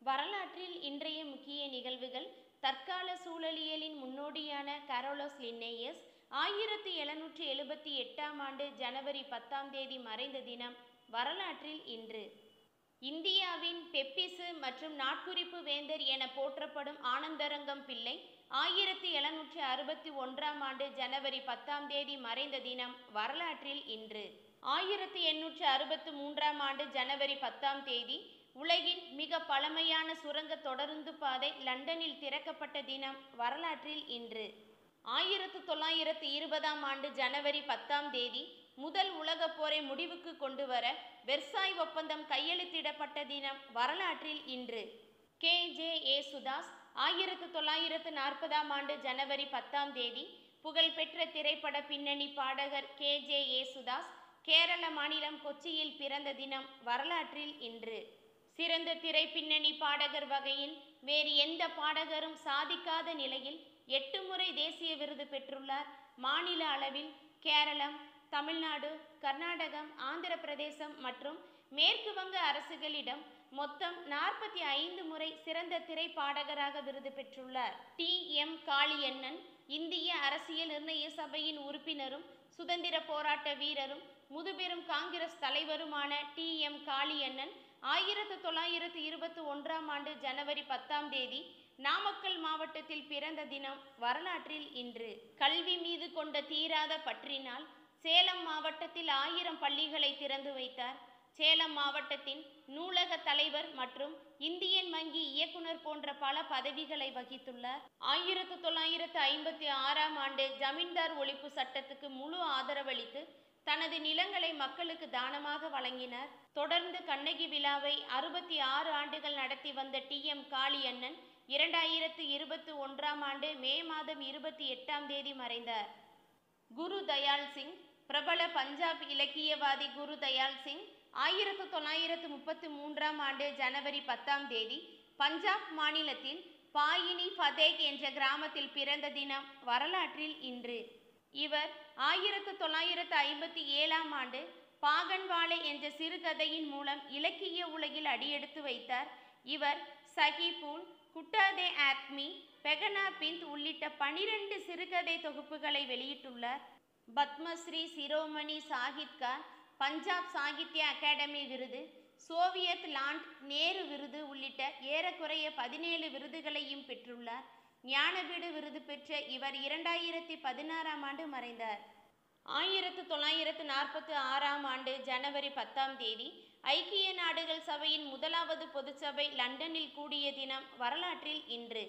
வரலாற்றில் இன்றைய முக்கிய நிகழ்வுகள். தற்கால சூழலியலின் முன்னோடியான கரோலஸ் லின்னேயஸ் 1778 ஜனவரி 10 மறைந்த தினம். வரலாற்றில் இன்று. இந்தியாவின் பெப்பிசு மற்றும் நாட்குறிப்பு வேந்தர் என போற்றப்படும் ஆனந்தரங்கம் பிள்ளை 1761 ஜனவரி 10 மறைந்த தினம். வரலாற்றில் இன்று. 1863 ஜனவரி 10 உலகின் மிக பழமையான சுரங்க தொடருந்து பாதை லண்டனில் திறக்கப்பட்ட தினம். வரலாற்றில் இன்று. 1920 ஜனவரி 10 முதல் உலகப் போரை முடிவுக்கு கொண்டுவர வெர்சாய் ஒப்பந்தம் கையெழுத்திடப்பட்ட தினம். வரலாற்றில் இன்று. கே.ஜே. ஏசுதாஸ் 1940 ஜனவரி 10 புகழ்பெற்ற திரைப்பட பின்னணி பாடகர் கே.ஜே. ஏசுதாஸ் கேரள மாநிலம் கொச்சியில் பிறந்த தினம். வரலாற்றில் இன்று. சிறந்த திரை பின்னணி பாடகர் வகையில் வேறு எந்த பாடகரும் சாதிக்காத நிலையில் 8 முறை தேசிய விருது பெற்றுள்ளார். மாநில அளவில் கேரளம், தமிழ்நாடு, கர்நாடகம், ஆந்திர பிரதேசம் மற்றும் மேற்கு வங்க அரசுகளிடம் மொத்தம் 45 முறை சிறந்த திரை பாடகராக விருது பெற்றுள்ளார். டி.எம். காளியண்ணன் இந்திய அரசியல் நிர்ணய சபையின் உறுப்பினரும் சுதந்திர போராட்ட வீரரும் முதுபெரும் காங்கிரஸ் தலைவருமான டி.எம். காளியண்ணன் 1921 ஜனவரி 10 நாமக்கல் மாவட்டத்தில் பிறந்த தினம். வரலாற்றில் இன்று. கல்வி மீது கொண்ட தீராத பற்றினால் சேலம் மாவட்டத்தில் 1000 பள்ளிகளை திறந்து வைத்தார். சேலம் மாவட்டத்தின் நூலக தலைவர் மற்றும் இந்தியன் வங்கி இயக்குனர் போன்ற பல பதவிகளை வகித்துள்ளார். 1956 ஜமீன்தார் ஒழிப்பு சட்டத்துக்கு முழு ஆதரவளித்து தனது நிலங்களை மக்களுக்கு தானமாக வழங்கினார். தொடர்ந்து கண்ணகி விழாவை 66 ஆண்டுகள் நடத்தி வந்த டி.எம். காளியண்ணன் 2021 மே மாதம் 28 மறைந்தார். குரு தயாள் சிங் பிரபல பஞ்சாப் இலக்கியவாதி குரு தயாள் சிங் 1933 ஜனவரி 10 பஞ்சாப் மாநிலத்தில் பாயினி ஃபதேக் என்ற கிராமத்தில் பிறந்த தினம். வரலாற்றில் இன்று. இவர் 1957 பாகன்வாலே என்ற சிறுகதையின் மூலம் இலக்கிய உலகில் அடியெடுத்து வைத்தார். இவர் சகிபூல், குட்டாதே ஆத்மி, பெகனா பிந்த் உள்ளிட்ட 12 சிறுகதை தொகுப்புகளை வெளியிட்டுள்ளார். பத்மஸ்ரீ, சிரோமணி சாகித்கார், பஞ்சாப் சாகித்ய அகாடமி விருது, சோவியத் லாண்ட் நேரு விருது உள்ளிட்ட ஏறக்குறைய 17 விருதுகளையும் பெற்றுள்ளார். ஞானபீட விருது பெற்ற இவர் 2016 மறைந்தார். 1946 ஜனவரி 10 ஐக்கிய நாடுகள் சபையின் முதலாவது பொதுச்சபை லண்டனில் கூடிய தினம். வரலாற்றில் இன்று.